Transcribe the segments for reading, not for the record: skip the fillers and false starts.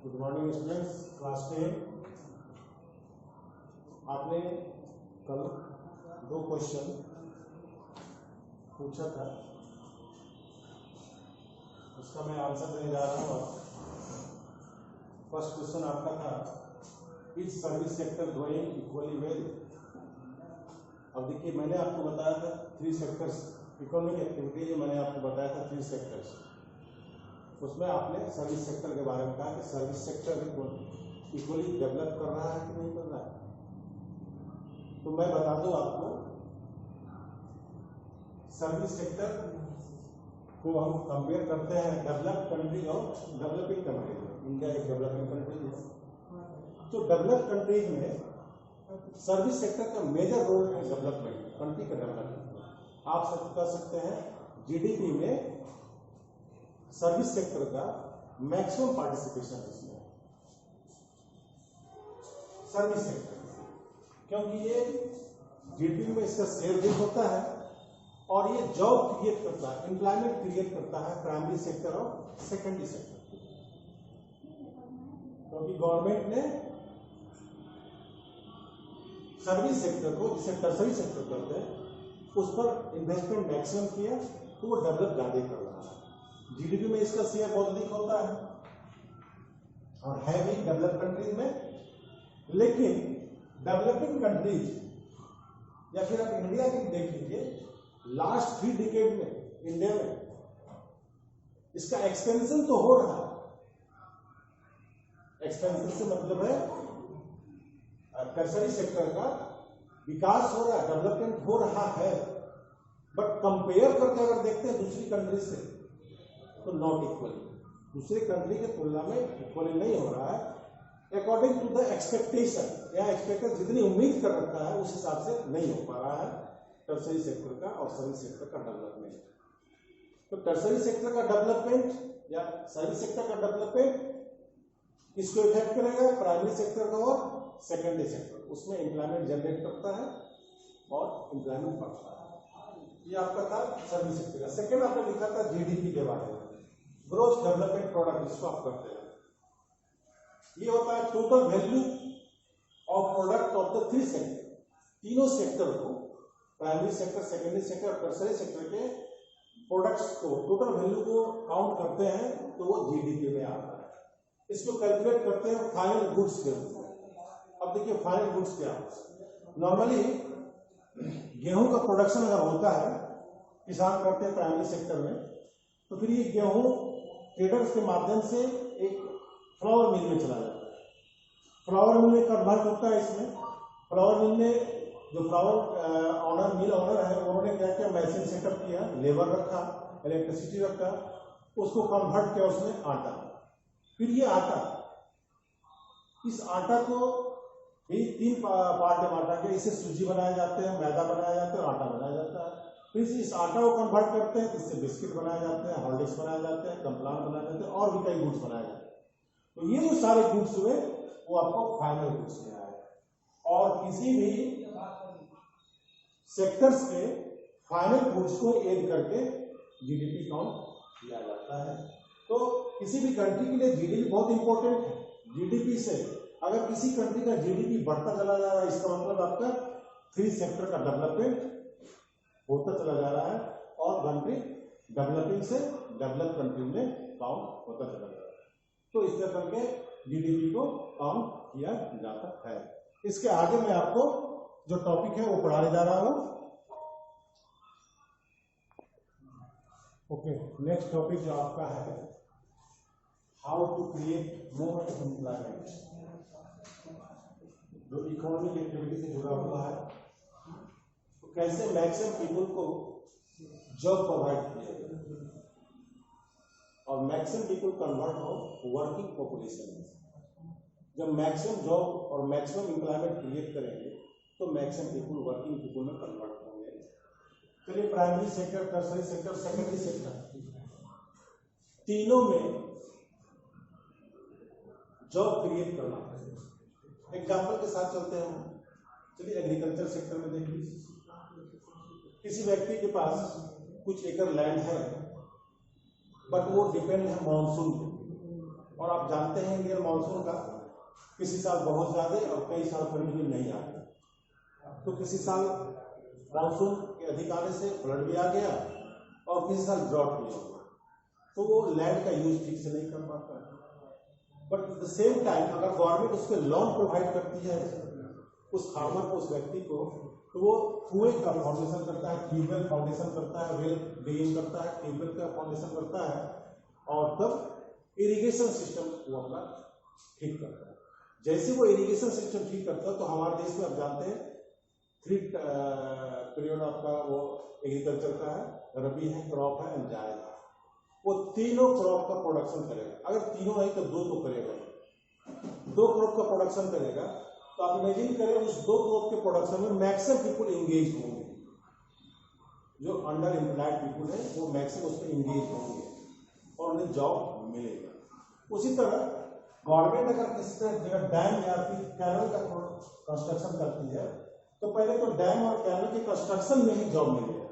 Good morning students, class 10। आपने कल 2 question पूछा था, उसका मैं आंसर देने जा रहा हूँ। फर्स्ट क्वेश्चन आपका था, is service sector growing equally well. अब देखिए, मैंने आपको बताया था 3 सेक्टर्स, इकोनॉमिक एक्टिविटी मैंने आपको बताया था 3 सेक्टर्स। उसमें आपने सर्विस सेक्टर के बारे में कहा कि सर्विस सेक्टर इक्वली डेवलप कर रहा है कि नहीं कर रहा है। तो मैं बता दूं आपको, सर्विस सेक्टर को हम कंपेयर करते हैं डेवलप्ड कंट्रीज और डेवलपिंग कंट्रीज में। इंडिया एक डेवलपिंग कंट्री है, तो डेवलप्ड कंट्रीज में सर्विस सेक्टर का मेजर रोल है डेवलपमेंट, कंट्री का डेवलपमेंट। आप सब कह सकते हैं जीडीपी में सर्विस सेक्टर का मैक्सिमम पार्टिसिपेशन इसमें है, सर्विस सेक्टर, क्योंकि ये जीडीपी में इसका शेयर भी होता है और ये जॉब क्रिएट करता है, एम्प्लॉयमेंट क्रिएट करता है प्राइमरी सेक्टर और सेकेंडरी सेक्टर। क्योंकि गवर्नमेंट ने सर्विस सेक्टर को, जिसे टर्सरी सेक्टर कहते हैं, उस पर इन्वेस्टमेंट मैक्सिमम किया, तो वो डेवलप ज्यादा कर रहा है। जीडीपी में इसका शेयर बहुत अधिक होता है और है भी डेवलप कंट्रीज में। लेकिन डेवलपिंग कंट्रीज या फिर आप इंडिया की देख लीजिए, लास्ट 3 डिकेड में इंडिया में इसका एक्सपेंशन तो हो रहा है। एक्सपेंशन से मतलब है टर्सरी सेक्टर का विकास हो रहा है, डेवलपमेंट हो रहा है, बट कंपेयर करके अगर देखते हैं दूसरी कंट्री से, तो नॉट इक्वली, दूसरी कंट्री के तुलना में इक्वली नहीं हो रहा है। अकॉर्डिंग टू द एक्सपेक्टेशन, या एक्सपेक्टेड जितनी उम्मीद कर रखा है उस हिसाब से नहीं हो पा रहा है टर्सरी सेक्टर का और सर्विस सेक्टर का डेवलपमेंट। तो टर्सरी सेक्टर का डेवलपमेंट या सर्विस सेक्टर का डेवलपमेंट किसको इफेक्ट करेगा? प्राइमरी सेक्टर का और सेकेंडरी सेक्टर। उसमें एम्प्लॉयमेंट जनरेट करता है और एम्प्लॉयमेंट बढ़ता है। ये आपका था सर्विस सेक्टर का। सेकेंड आपने लिखा था जीडीपी के बारे में, ग्रोथ डेवलपमेंट प्रोडक्ट, जिसको आप करते हैं। ये होता है total value of product of the 3 sector. तीनों सेक्टर को, प्राइमरी सेक्टर, सेकेंडरी सेक्टर और टर्सरी सेक्टर के प्रोडक्ट्स को, टोटल वैल्यू को काउंट करते हैं, तो वो जीडीपी में आता है। इसको कैलकुलेट करते हैं फाइनल गुड्स के रूप में। अब देखिए फाइनल गुड्स क्या है। नॉर्मली गेहूं का प्रोडक्शन अगर होता है, किसान करते हैं प्राइमरी सेक्टर में, तो फिर ये गेहूं ट्रेडर्स के माध्यम से एक फ्लावर मिल में चला जाता है। फ्लावर मिल में कन्वर्ट होता है। इसमें फ्लावर मिल में जो फ्लावर ऑनर, मिल ऑनर है, उन्होंने क्या किया, मशीन सेटअप किया, लेबर रखा, इलेक्ट्रिसिटी रखा, उसको कन्वर्ट किया उसमें आटा। फिर ये आटा, इस आटा को भी 3 पार्ट है आटा के। इसे सूजी बनाए जाते हैं, मैदा बनाया जाता है और आटा बनाया जाता है। फिर इस आटा को कन्वर्ट करते हैं, इससे बिस्किट बनाए जाते हैं, हॉर्लिक्स बनाए जाते हैं, कम्प्लान बनाए जाते हैं और भी कई गुड्स बनाए जाते हैं। तो ये जो सारे गुड्स हुए वो आपको फाइनल गुड्स में आए। और किसी भी सेक्टर्स के फाइनल गुड्स को ऐड करके जीडीपी काउंट किया जाता है। तो किसी भी कंट्री के लिए जीडीपी बहुत इंपॉर्टेंट है। जीडीपी से अगर किसी कंट्री का जीडीपी बढ़ता चला जा रहा है, इसका मतलब आपका 3 सेक्टर का डेवलपमेंट होता चला जा रहा है और कंट्री डेवलपिंग से डेवलप कंट्री में काउंट होता चला जा रहा है। तो इस तरह करके जीडीपी को काउंट किया जाता है। इसके आगे मैं आपको जो टॉपिक है वो पढ़ाने जा रहा हूं। ओके, नेक्स्ट टॉपिक जो आपका है, how to create more employment, जो इकोनॉमिक एक्टिविटी से जुड़ा हुआ है। तो कैसे मैक्सिमम पीपल को जॉब प्रोवाइड किया जाए और मैक्सिमम पीपल कन्वर्ट हो वर्किंग पॉपुलेशन में। जब मैक्सिमम जॉब और मैक्सिमम एम्प्लॉयमेंट क्रिएट करेंगे तो मैक्सिमम पीपल वर्किंग पीपल में कन्वर्ट होंगे। चलिए, primary sector, tertiary sector, secondary sector, तीनों में जॉब क्रिएट करना है। एग्जाम्पल के साथ चलते हैं हम। चलिए, एग्रीकल्चर सेक्टर में देख लीजिए, किसी व्यक्ति के पास कुछ एकड़ लैंड है, बट वो डिपेंड है मानसून पे, और आप जानते हैं इंडियन मानसून का किसी साल बहुत ज्यादा और कई साल फिर भी नहीं आता। तो किसी साल मानसून के अधिक आने से फ्लड भी आ गया और किसी साल ड्रॉट भी हो गया, तो वो लैंड का यूज ठीक से नहीं कर पाता है। But at the same time अगर गवर्नमेंट उसके लोन प्रोवाइड करती है उस फार्मर को, उस व्यक्ति को, तो वो कुएं का फाउंडेशन करता है, ट्यूबवेल फाउंडेशन करता है, वेल डिगिंग करता है, ट्यूबवेल का फाउंडेशन करता है और तब इरिगेशन सिस्टम वो अपना ठीक करता है। जैसे वो इरिगेशन सिस्टम ठीक करता है तो हमारे देश में आप जानते हैं 3 पीरियड आपका वो एग्रीकल्चर का है, रबी है, क्रॉप है एंड जायद है। वो तीनों क्रॉप का प्रोडक्शन करेगा, अगर तीनों नहीं तो 2 तो करेगा। 2 क्रॉप का प्रोडक्शन करेगा तो आप इमेजिन करें उस 2 क्रॉप के प्रोडक्शन में मैक्सिमम पीपल एंगेज होंगे, जो अंडर एम्प्लॉयड पीपल है वो मैक्सिमम उसमें एंगेज होंगे और उन्हें जॉब मिलेगा। उसी तरह गवर्नमेंट अगर किसी जगह डैम या फिर कैनल का कंस्ट्रक्शन करती है तो पहले तो डैम और कैनल के कंस्ट्रक्शन में ही जॉब मिलेगा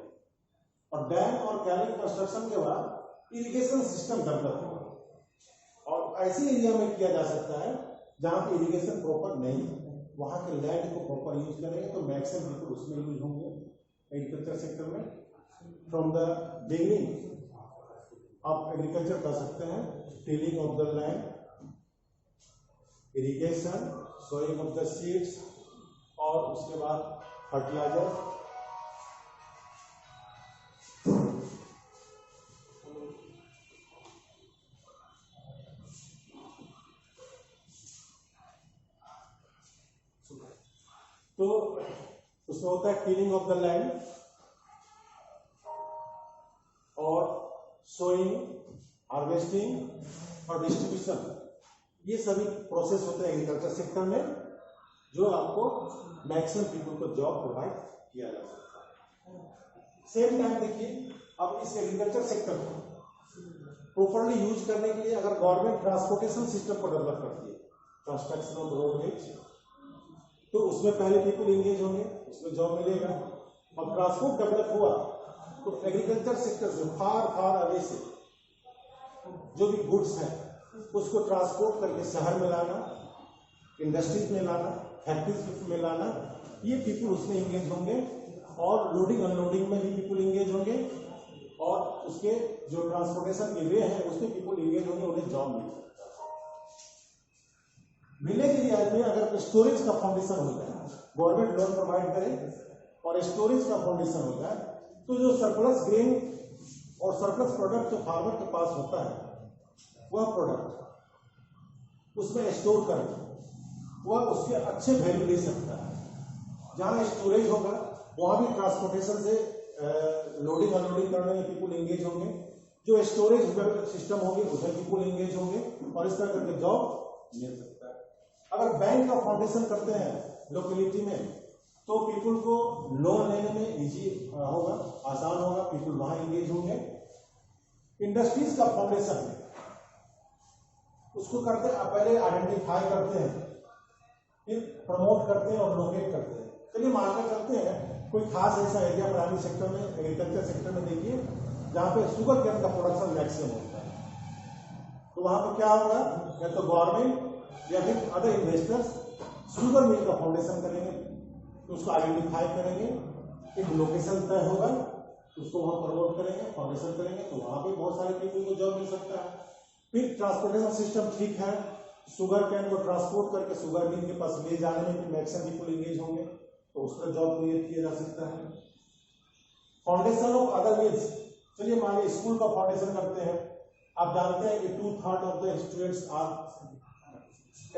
और डैम और कैनल कंस्ट्रक्शन के बाद इरिगेशन सिस्टम डेवलप होगा। और ऐसे एरिया में किया जा सकता है जहां पे इरिगेशन प्रॉपर नहीं है, वहां के लैंड को प्रॉपर यूज करेंगे तो मैक्सिमम पीपल उसमें यूज होंगे एग्रीकल्चर सेक्टर में। फ्रॉम द बिगिनिंग आप एग्रीकल्चर कर सकते हैं, tilling of the land, irrigation, sowing of the seeds और उसके बाद फर्टिलाइजर। तो उसमें होता है टिलिंग ऑफ द लैंड और सोइंग, हार्वेस्टिंग और डिस्ट्रीब्यूशन। ये सभी प्रोसेस होते हैं एग्रीकल्चर सेक्टर में जो आपको मैक्सिमम पीपल को जॉब प्रोवाइड किया जा सकता है। सेम टाइम देखिए अब इस एग्रीकल्चर सेक्टर को प्रॉपरली यूज करने के लिए अगर गवर्नमेंट ट्रांसपोर्टेशन सिस्टम को डेवलप करती है, कंस्ट्रक्शन ऑफ रोडवेज, तो उसमें पहले पीपल एंगेज होंगे, उसमें जॉब मिलेगा। और ट्रांसपोर्ट डेवलप हुआ तो एग्रीकल्चर सेक्टर से फार अवे से जो भी गुड्स है उसको ट्रांसपोर्ट करके शहर में लाना, इंडस्ट्रीज में लाना, फैक्ट्रीज में लाना, ये पीपल उसमें एंगेज होंगे। और लोडिंग अनलोडिंग में भी पीपल एंगेज होंगे और उसके जो ट्रांसपोर्टेशन के वे हैं उसमें पीपल एंगेज होंगे, उन्हें जॉब मिल सकता है। विलेज एरिया में अगर स्टोरेज का फाउंडेशन हो जाए, गवर्नमेंट लोन प्रोवाइड करे और स्टोरेज का फाउंडेशन हो जाए, तो जो सरप्लस ग्रेन और सरप्लस प्रोडक्ट जो फार्मर के पास होता है वह प्रोडक्ट उसमें स्टोर करके वह उसके अच्छे वैल्यू ले सकता है। जहां स्टोरेज होगा वहां भी ट्रांसपोर्टेशन से लोडिंग अनलोडिंग करने में पीपल एंगेज होंगे, जो स्टोरेज सिस्टम होगी उसमें पीपल एंगेज होंगे और इस तरह करके जॉब मिल सकता है। अगर बैंक का फाउंडेशन करते हैं लोकेलिटी में तो पीपल को लोन लेने में इजी होगा, आसान होगा, पीपल वहां एंगेज होंगे। इंडस्ट्रीज का फाउंडेशन उसको करते हैं, पहले आइडेंटिफाई करते हैं, फिर प्रमोट करते हैं और लोकेट करते हैं। चलिए मान कर चलते हैं कोई खास ऐसा एरिया प्राइमरी सेक्टर में, एग्रीकल्चर सेक्टर में देखिए जहां पे शुगर केन का प्रोडक्शन मैक्सिमम होता है, तो वहां पर क्या होगा, या तो गवर्नमेंट या फिर अदर इन्वेस्टर्स शुगर मिल का फाउंडेशन करेंगे, तो उसको आइडेंटिफाई करेंगे, एक लोकेशन तय होगा, उसको वहां प्रमोट करेंगे, फाउंडेशन करेंगे, तो वहां पे बहुत सारे पीपल को जॉब मिल सकता है। फिर ट्रांसपोर्टेशन सिस्टम ठीक है, शुगर कैन को ट्रांसपोर्ट करके शुगर मिल के पास ले जाने में भी मैक्सिमम पीपल एंगेज होंगे, तो उस पर जॉब क्रिएट किया जा सकता है। फाउंडेशन ऑफ अदर मीन्स, चलिए मान लीजिए स्कूल का फाउंडेशन करते हैं। आप जानते हैं कि 2/3 of the students are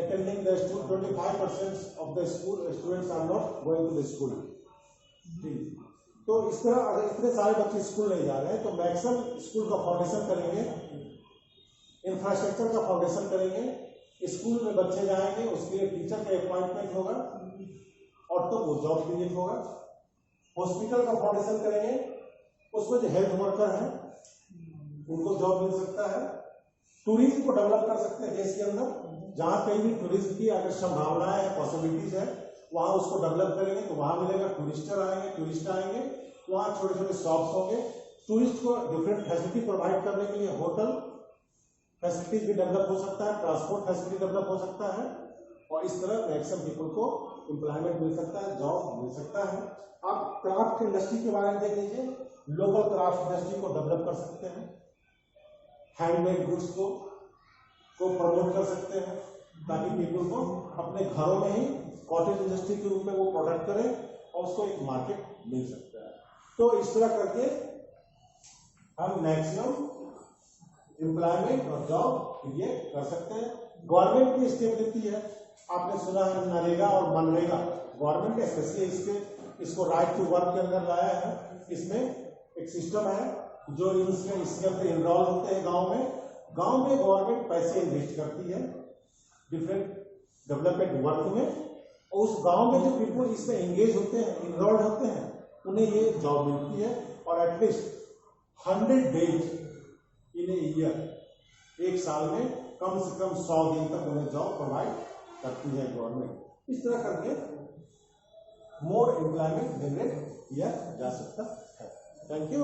attending the school, 25% of the school students are not going to the school। तो इस तरह अगर इतने सारे बच्चे स्कूल नहीं जा रहे हैं तो मैक्सिमम स्कूल का फाउंडेशन करेंगे, इंफ्रास्ट्रक्चर का फाउंडेशन करेंगे, स्कूल में बच्चे जाएंगे, उसके लिए टीचर का अपॉइंटमेंट होगा और तो वो जॉब क्रिएट होगा। हॉस्पिटल का फाउंडेशन करेंगे, उसमें जो हेल्थ वर्कर हैं उनको जॉब मिल सकता है। टूरिज्म को डेवलप कर सकते हैं देश के अंदर, जहां कहीं भी टूरिज्म की अगर संभावनाएं है, पॉसिबिलिटीज है, वहां उसको डेवलप करेंगे तो वहां मिलेगा। टूरिस्ट आएंगे, वहां छोटे छोटे शॉप्स होंगे, टूरिस्ट को डिफरेंट फैसिलिटी प्रोवाइड करने के लिए होटल फैसिलिटीज भी डेवलप हो सकता है, ट्रांसपोर्ट फैसिलिटी डेवलप हो सकता है, और इस तरह मैक्सिमम पीपल को एम्प्लॉयमेंट मिल सकता है, जॉब मिल सकता है। आप क्राफ्ट इंडस्ट्री के बारे में देख लीजिए, लोकल क्राफ्ट इंडस्ट्री को डेवलप कर सकते हैं, हैंडमेड गुड्स को प्रमोट कर सकते हैं, ताकि पीपल को अपने घरों में ही कॉटेज इंडस्ट्री के रूप में वो प्रोडक्ट करें और उसको एक मार्केट मिल सकता है। तो इस तरह करके हम मैक्सिमम एम्प्लॉयमेंट और जॉब क्रिएट कर सकते हैं। गवर्नमेंट भी स्टेप लेती है, आपने सुना है नरेगा और मनरेगा, गवर्नमेंट स्पेशली इसको राइट टू वर्क के अंदर लाया है। इसमें एक सिस्टम है जो इसके अंदर इनरोल होते हैं गांव में गवर्नमेंट पैसे इन्वेस्ट करती है डिफरेंट डेवलपमेंट वर्क में, और उस गांव में जो पीपल इसमें एंगेज होते हैं, इनरोल्ड होते हैं, उन्हें ये जॉब मिलती है, और at least 100 days in a year, एक साल में कम से कम 100 दिन तक उन्हें जॉब प्रोवाइड करती है गवर्नमेंट। इस तरह करके मोर एम्प्लॉयमेंट जनरेट किया जा सकता है। Thank you.